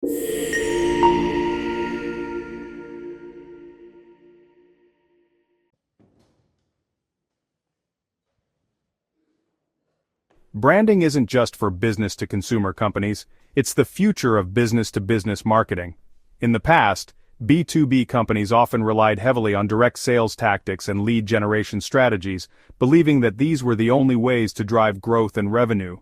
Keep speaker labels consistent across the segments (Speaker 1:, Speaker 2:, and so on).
Speaker 1: Branding isn't just for business-to-consumer companies, it's the future of business-to-business marketing. In the past, B2B companies often relied heavily on direct sales tactics and lead generation strategies, believing that these were the only ways to drive growth and revenue.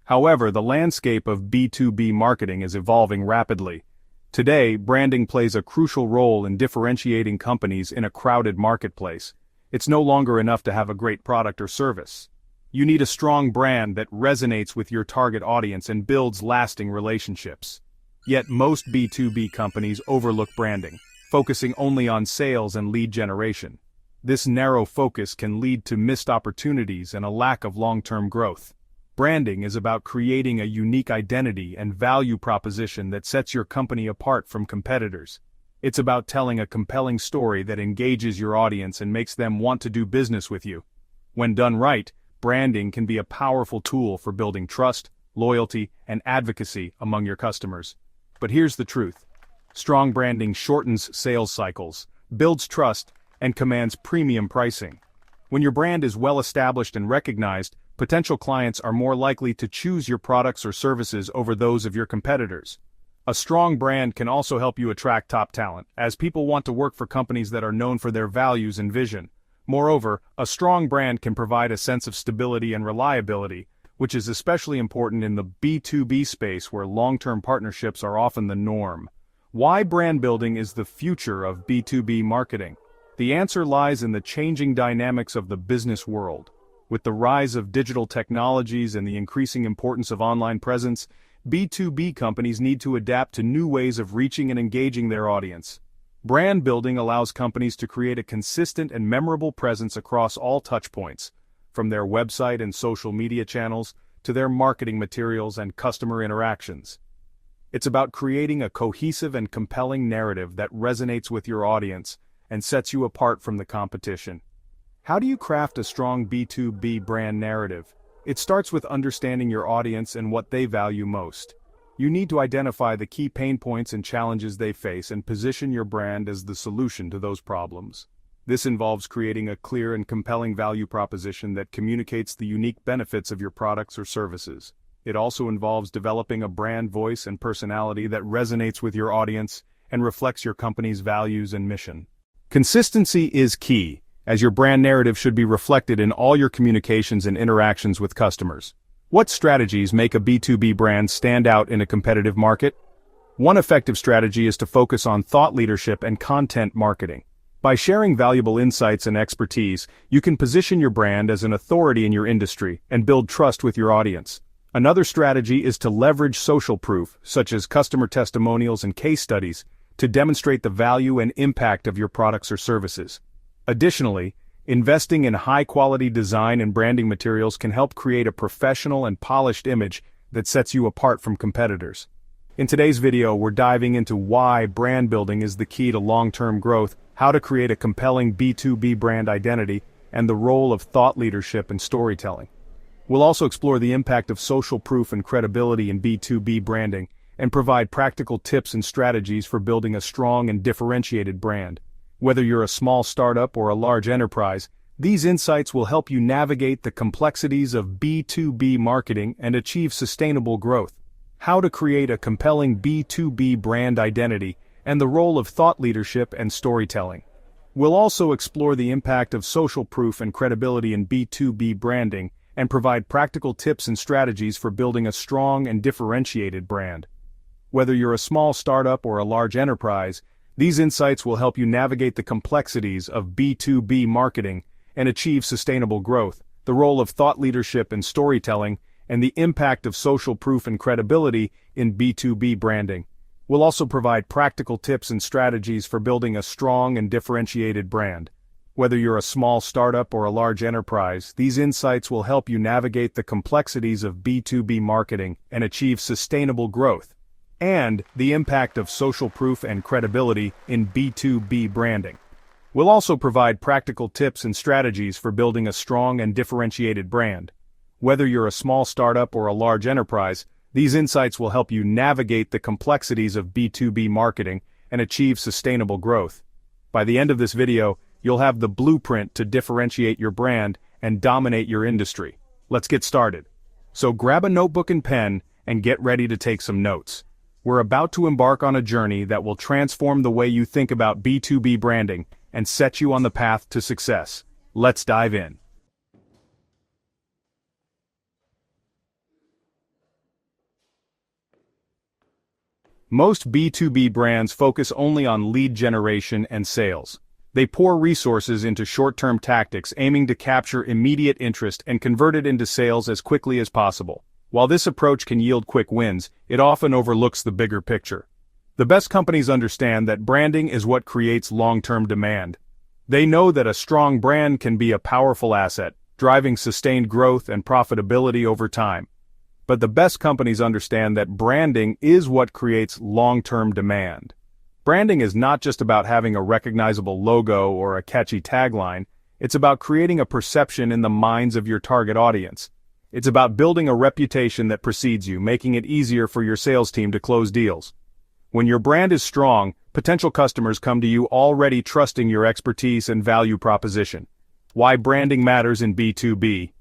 Speaker 1: However, the landscape of B2B marketing is evolving rapidly. Today, branding plays a crucial role in differentiating companies in a crowded marketplace. It's no longer enough to have a great product or service. You need a strong brand that resonates with your target audience and builds lasting relationships. Yet most B2B companies overlook branding, focusing only on sales and lead generation. This narrow focus can lead to missed opportunities and a lack of long-term growth. Branding is about creating a unique identity and value proposition that sets your company apart from competitors. It's about telling a compelling story that engages your audience and makes them want to do business with you. When done right, branding can be a powerful tool for building trust, loyalty, and advocacy among your customers. But here's the truth. Strong branding shortens sales cycles, builds trust, and commands premium pricing. When your brand is well established and recognized, potential clients are more likely to choose your products or services over those of your competitors. A strong brand can also help you attract top talent, as people want to work for companies that are known for their values and vision. Moreover, a strong brand can provide a sense of stability and reliability, which is especially important in the B2B space where long-term partnerships are often the norm. Why brand building is the future of B2B marketing? The answer lies in the changing dynamics of the business world. With the rise of digital technologies and the increasing importance of online presence, B2B companies need to adapt to new ways of reaching and engaging their audience. Brand building allows companies to create a consistent and memorable presence across all touchpoints, from their website and social media channels to their marketing materials and customer interactions. It's about creating a cohesive and compelling narrative that resonates with your audience and sets you apart from the competition. How do you craft a strong B2B brand narrative? It starts with understanding your audience and what they value most. You need to identify the key pain points and challenges they face and position your brand as the solution to those problems. This involves creating a clear and compelling value proposition that communicates the unique benefits of your products or services. It also involves developing a brand voice and personality that resonates with your audience and reflects your company's values and mission. Consistency is key, as your brand narrative should be reflected in all your communications and interactions with customers. What strategies make a B2B brand stand out in a competitive market? One effective strategy is to focus on thought leadership and content marketing. By sharing valuable insights and expertise, you can position your brand as an authority in your industry and build trust with your audience. Another strategy is to leverage social proof, such as customer testimonials and case studies, to demonstrate the value and impact of your products or services. Additionally, investing in high-quality design and branding materials can help create a professional and polished image that sets you apart from competitors. In today's video, we're diving into why brand building is the key to long-term growth, how to create a compelling B2B brand identity, and the role of thought leadership and storytelling. We'll also explore the impact of social proof and credibility in B2B branding, and provide practical tips and strategies for building a strong and differentiated brand. Whether you're a small startup or a large enterprise, these insights will help you navigate the complexities of B2B marketing and achieve sustainable growth. How to create a compelling B2B brand identity, and the role of thought leadership and storytelling. We'll also explore the impact of social proof and credibility in B2B branding, and provide practical tips and strategies for building a strong and differentiated brand. Whether you're a small startup or a large enterprise, these insights will help you navigate the complexities of B2B marketing and achieve sustainable growth, the role of thought leadership and storytelling, and the impact of social proof and credibility in B2B branding. We'll also provide practical tips and strategies for building a strong and differentiated brand. Whether you're a small startup or a large enterprise, these insights will help you navigate the complexities of B2B marketing and achieve sustainable growth, and the impact of social proof and credibility in B2B branding. We'll also provide practical tips and strategies for building a strong and differentiated brand. Whether you're a small startup or a large enterprise, These insights will help you navigate the complexities of B2B marketing and achieve sustainable growth. By the end of this video, you'll have the blueprint to differentiate your brand and dominate your industry. Let's get started. So grab a notebook and pen and get ready to take some notes. We're about to embark on a journey that will transform the way you think about B2B branding and set you on the path to success. Let's dive in. Most B2B brands focus only on lead generation and sales. They pour resources into short-term tactics aiming to capture immediate interest and convert it into sales as quickly as possible. While this approach can yield quick wins, it often overlooks the bigger picture. The best companies understand that branding is what creates long-term demand. They know that a strong brand can be a powerful asset, driving sustained growth and profitability over time. But the best companies understand that branding is what creates long-term demand. Branding is not just about having a recognizable logo or a catchy tagline, it's about creating a perception in the minds of your target audience. It's about building a reputation that precedes you, making it easier for your sales team to close deals. When your brand is strong, potential customers come to you already trusting your expertise and value proposition. Why branding matters in B2B.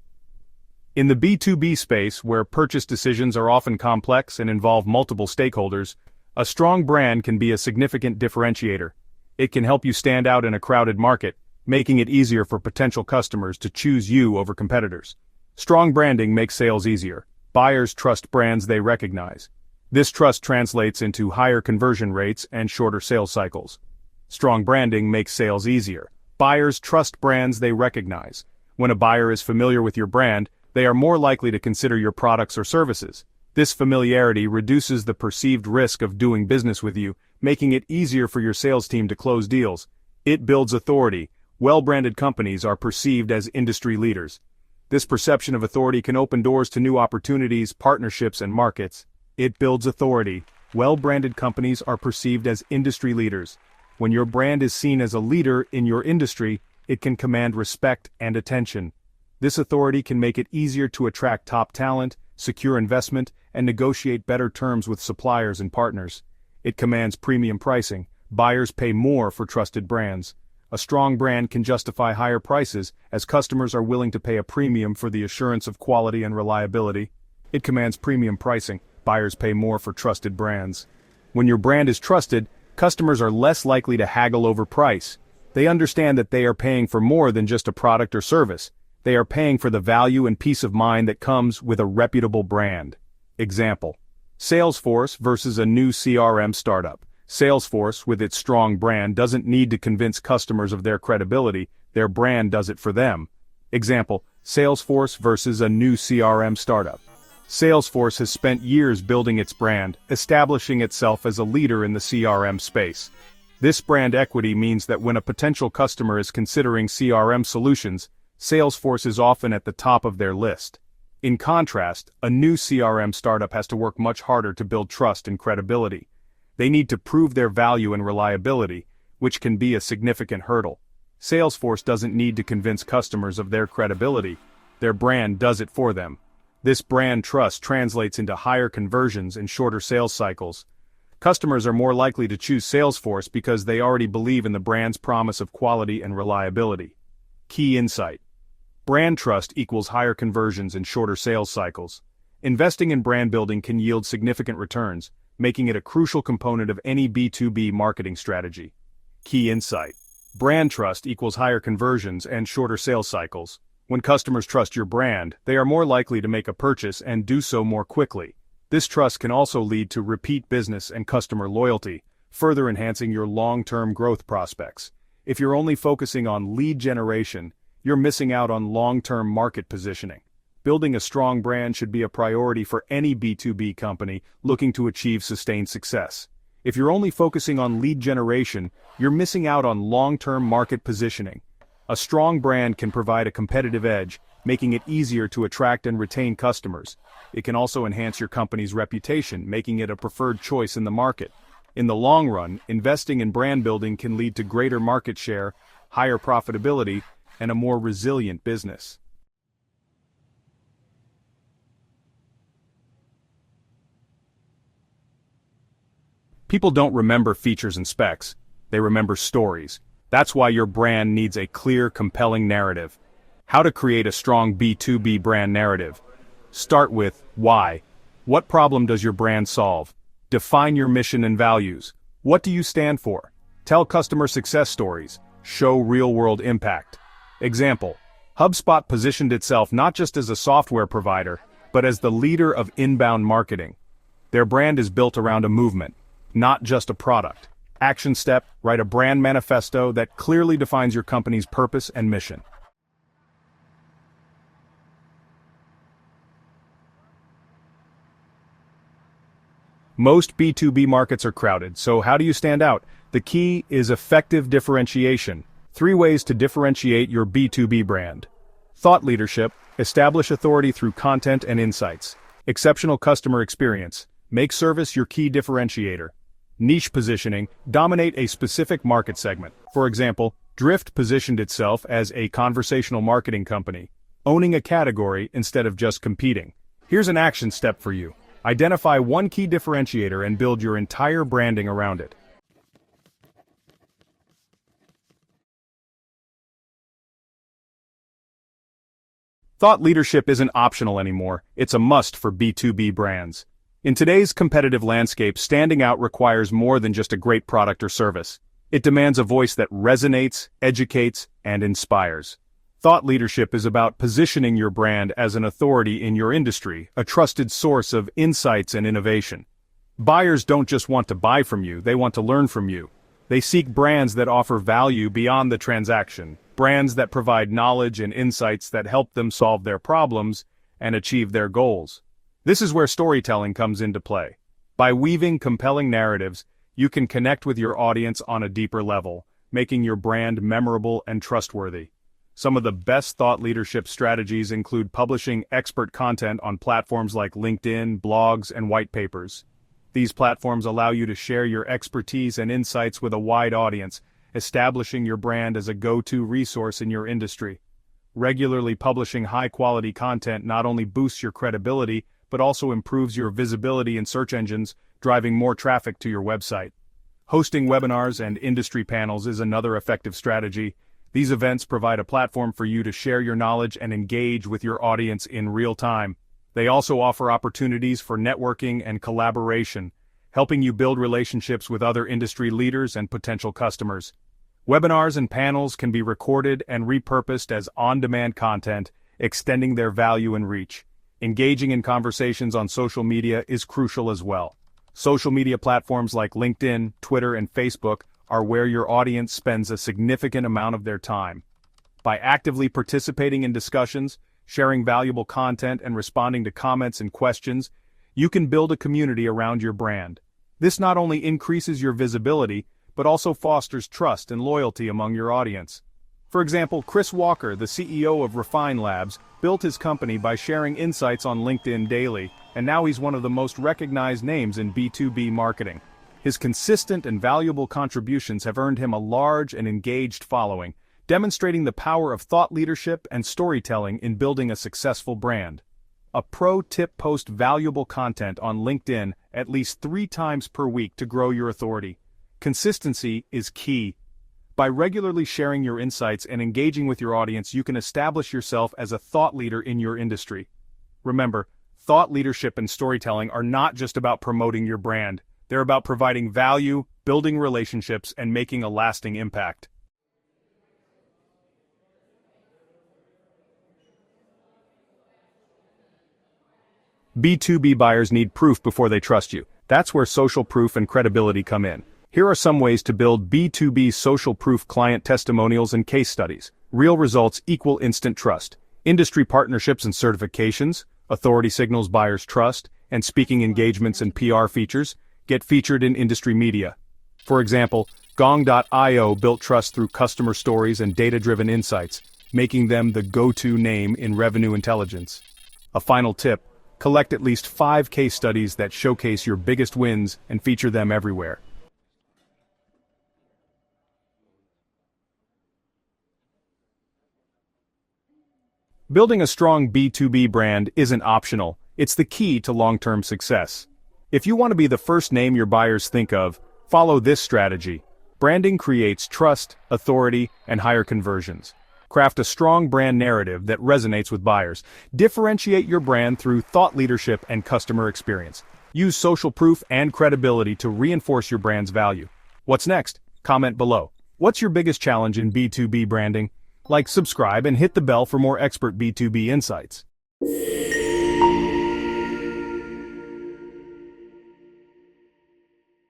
Speaker 1: In the B2B space, where purchase decisions are often complex and involve multiple stakeholders, a strong brand can be a significant differentiator. It can help you stand out in a crowded market, making it easier for potential customers to choose you over competitors. Strong branding makes sales easier. Buyers trust brands they recognize. This trust translates into higher conversion rates and shorter sales cycles. Strong branding makes sales easier. Buyers trust brands they recognize. When a buyer is familiar with your brand, they are more likely to consider your products or services. This familiarity reduces the perceived risk of doing business with you, making it easier for your sales team to close deals. It builds authority. Well-branded companies are perceived as industry leaders. This perception of authority can open doors to new opportunities, partnerships, and markets. It builds authority. Well-branded companies are perceived as industry leaders. When your brand is seen as a leader in your industry, it can command respect and attention. This authority can make it easier to attract top talent, secure investment, and negotiate better terms with suppliers and partners. It commands premium pricing. Buyers pay more for trusted brands. A strong brand can justify higher prices, as customers are willing to pay a premium for the assurance of quality and reliability. It commands premium pricing. Buyers pay more for trusted brands. When your brand is trusted, customers are less likely to haggle over price. They understand that they are paying for more than just a product or service. They are paying for the value and peace of mind that comes with a reputable brand. Example: Salesforce versus a new CRM startup. Salesforce, with its strong brand, doesn't need to convince customers of their credibility, their brand does it for them. Example: Salesforce versus a new CRM startup. Salesforce has spent years building its brand, establishing itself as a leader in the CRM space. This brand equity means that when a potential customer is considering CRM solutions, Salesforce is often at the top of their list. In contrast, a new CRM startup has to work much harder to build trust and credibility. They need to prove their value and reliability, which can be a significant hurdle. Salesforce doesn't need to convince customers of their credibility. Their brand does it for them. This brand trust translates into higher conversions and shorter sales cycles. Customers are more likely to choose Salesforce because they already believe in the brand's promise of quality and reliability. Key insight: brand trust equals higher conversions and shorter sales cycles. Investing in brand building can yield significant returns, making it a crucial component of any B2B marketing strategy. Key insight: brand trust equals higher conversions and shorter sales cycles. When customers trust your brand, they are more likely to make a purchase and do so more quickly. This trust can also lead to repeat business and customer loyalty, further enhancing your long-term growth prospects. If you're only focusing on lead generation, you're missing out on long-term market positioning. Building a strong brand should be a priority for any B2B company looking to achieve sustained success. If you're only focusing on lead generation, you're missing out on long-term market positioning. A strong brand can provide a competitive edge, making it easier to attract and retain customers. It can also enhance your company's reputation, making it a preferred choice in the market. In the long run, investing in brand building can lead to greater market share, higher profitability, and a more resilient business.
Speaker 2: 「 Resilient business. 」 Resilient business. 」 Resilient business. 」 Resilient business. 」 Resilient business. 」 Resilient business. 」 Resilient business. 」 Resilient business. 」 Resilient business. 」 Resilient business. 」 Resilient business. «
Speaker 1: People don't remember features and specs, they remember stories. That's why your brand needs a clear, compelling narrative. How to create a strong B2B brand narrative. Start with why. What problem does your brand solve? Define your mission and values. What do you stand for? Tell customer success stories. Show real-world impact. Example: HubSpot positioned itself not just as a software provider, but as the leader of inbound marketing. Their brand is built around a movement, not just a product. Action step: write a brand manifesto that clearly defines your company's purpose and mission. Most B2B markets are crowded, so how do you stand out? The key is effective differentiation. 3 ways to differentiate your B2B brand. Thought leadership: establish authority through content and insights. Exceptional customer experience: make service your key differentiator. Niche positioning: dominate a specific market segment. For example, Drift positioned itself as a conversational marketing company, owning a category instead of just competing. Here's an action step for you. Identify one key differentiator and build your entire branding around it. Thought leadership isn't optional anymore, it's a must for B2B brands. In today's competitive landscape, standing out requires more than just a great product or service. It demands a voice that resonates, educates, and inspires. Thought leadership is about positioning your brand as an authority in your industry, a trusted source of insights and innovation. Buyers don't just want to buy from you, they want to learn from you. They seek brands that offer value beyond the transaction, brands that provide knowledge and insights that help them solve their problems and achieve their goals. This is where storytelling comes into play. By weaving compelling narratives, you can connect with your audience on a deeper level, making your brand memorable and trustworthy. Some of the best thought leadership strategies include publishing expert content on platforms like LinkedIn, blogs, and white papers. These platforms allow you to share your expertise and insights with a wide audience, establishing your brand as a go-to resource in your industry. Regularly publishing high-quality content not only boosts your credibility, but also improves your visibility in search engines, driving more traffic to your website. Hosting webinars and industry panels is another effective strategy. These events provide a platform for you to share your knowledge and engage with your audience in real time. They also offer opportunities for networking and collaboration, helping you build relationships with other industry leaders and potential customers. Webinars and panels can be recorded and repurposed as on-demand content, extending their value and reach. Engaging in conversations on social media is crucial as well. Social media platforms like LinkedIn, Twitter, and Facebook are where your audience spends a significant amount of their time. By actively participating in discussions, sharing valuable content, and responding to comments and questions, you can build a community around your brand. This not only increases your visibility, but also fosters trust and loyalty among your audience. For example, Chris Walker, the CEO of Refine Labs, built his company by sharing insights on LinkedIn daily, and now he's one of the most recognized names in B2B marketing. His consistent and valuable contributions have earned him a large and engaged following, demonstrating the power of thought leadership and storytelling in building a successful brand. A pro tip: post valuable content on LinkedIn at least 3 times per week to grow your authority. Consistency is key. By regularly sharing your insights and engaging with your audience, you can establish yourself as a thought leader in your industry. Remember, thought leadership and storytelling are not just about promoting your brand. They're about providing value, building relationships, and making a lasting impact. B2B buyers need proof before they trust you. That's where social proof and credibility come in. Here are some ways to build B2B social proof: client testimonials and case studies. Real results equal instant trust. Industry partnerships and certifications. Authority signals buyers' trust. And speaking engagements and PR features. Get featured in industry media. For example, Gong.io built trust through customer stories and data-driven insights, making them the go-to name in revenue intelligence. A final tip: collect at least 5 case studies that showcase your biggest wins and feature them everywhere. Building a strong B2B brand isn't optional, it's the key to long-term success. If you want to be the first name your buyers think of, follow this strategy. Branding creates trust, authority, and higher conversions. Craft a strong brand narrative that resonates with buyers. Differentiate your brand through thought leadership and customer experience. Use social proof and credibility to reinforce your brand's value. What's next? Comment below. What's your biggest challenge in B2B branding? Like, subscribe, and hit the bell for more expert B2B insights.